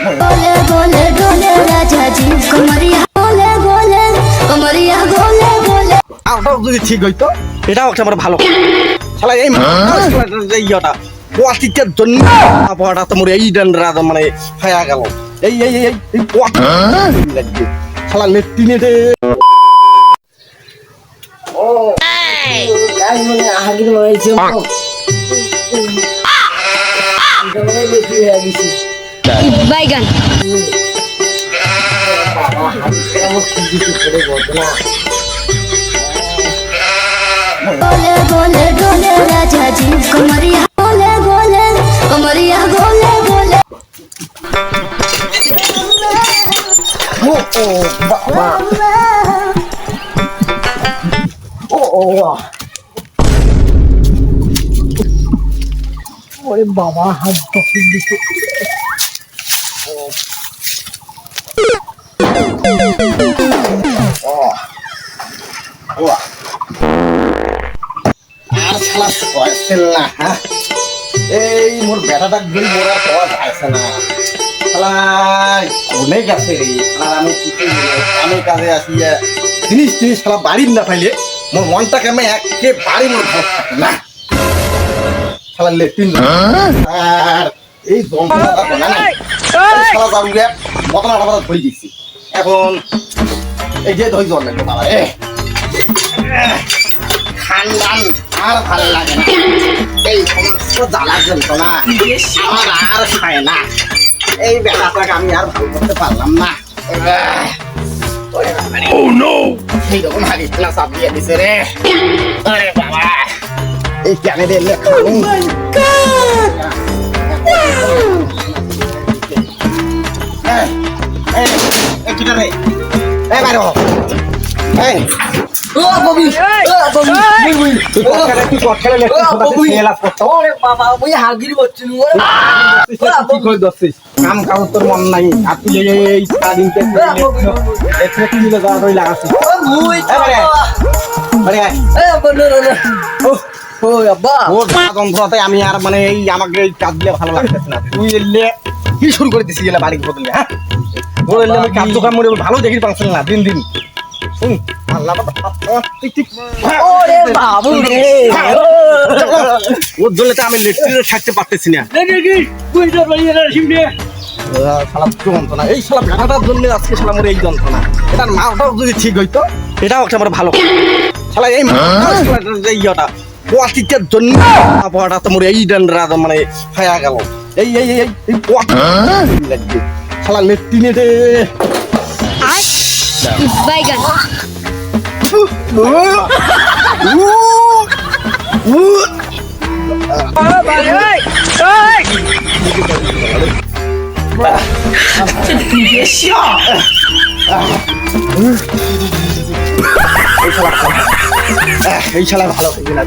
गोले गोले गोले राजा जी कमरिया गोले गोले कमरिया गोले गोले আউটাও যদি ঠিক হইতো এটাও একটা আমার ভালো শালা এই ইয়েটা কোয়ালিটির জন্য আবহাওয়াটা তোমার এই ডেন্ডরা মানে হয়ে গেল এই এই এই এই কোয়ালিটি শালা লেট্রিনে রে ও গাই মনে আগির মাইছে জমনে বেশি হয়ে গেছে বাইগান गोले गोले गोले राजा जी कमरिया गोले गोले कमरिया गोले गोले ও ও বাবা ও ও ওরে বাবা হাত ধরে দিছে ও আর শালা সয়সেল না হ্যাঁ এই মোর বেটাটা গেল মোর আর পাওয়া যাচ্ছে না শালা অনেক আছে রে শালা আমি কি করব আমি কাজে আসি জিনিস জিনিস শালা বাড়ি না পাইলে মোর মনটাকে আমি একেবারে মোর ভালো থাকে না শালা লেট্রিন আর এই যন্ত্রণাটা না শালা যাবুগে মতনা কথা ধরে গেছি এখন এই যে ধই জল লাগবে বাবা রে খানদান আর ভালো লাগে না এই সমস্ত জ্বালা যন্ত্রণা আমার আর খায় না এই বেলাটাকে আমি আর ভালো করতে পারলাম না সেই রকম হারিয়ে চাপ দিয়ে দিছে রে আরে বাবা এই কেনে দিলে কিটা রে এই বাইরে এই ও ববি ববি তুই কটখালে লেখছিস খেলা করতে ওরে বাবা ওই হাগিরি বচ্চু ওরে তুই কই দছিস কাম কাম তোর মন নাই আর তুই এই সাদিন তে এতে কি লাগা রই লাগাছিস মুই আরে এ বন্ধু ও ও আব্বা ও যন্ত্রতে আমি আর মানে এই আমাকে এই কাজ দিলে ভালো লাগতেছে না তুই এলে কি শুরু করে দিছিস এলা বাড়ি বদলে হ্যাঁ ওর এলে আমি কাজ তো কাম করে ভালো দেখি পাচ্ছেন না দিন দিন আল্লাহ ওরে বাবু রে ওর জন্য তো আমি লেট্রিনে থাকতে পারতেছি না শালা যন্ত্রণা এই শালা বেটাটার জন্য আজকে শালা মোর এই যন্ত্রণা এটার মাটাও যদি ঠিক হইতো এটাও একটা আমার ভালো শালা এই ইয়েটা কোয়ালিটির জন্য আবহাওয়াটা তোমার এই ডেন্ডরা মানে হয়ে গেল এই এই এই এই কোয়ালিটি শালা লেট্রিনে রে বাইগান এই শালা ভালো হইবে না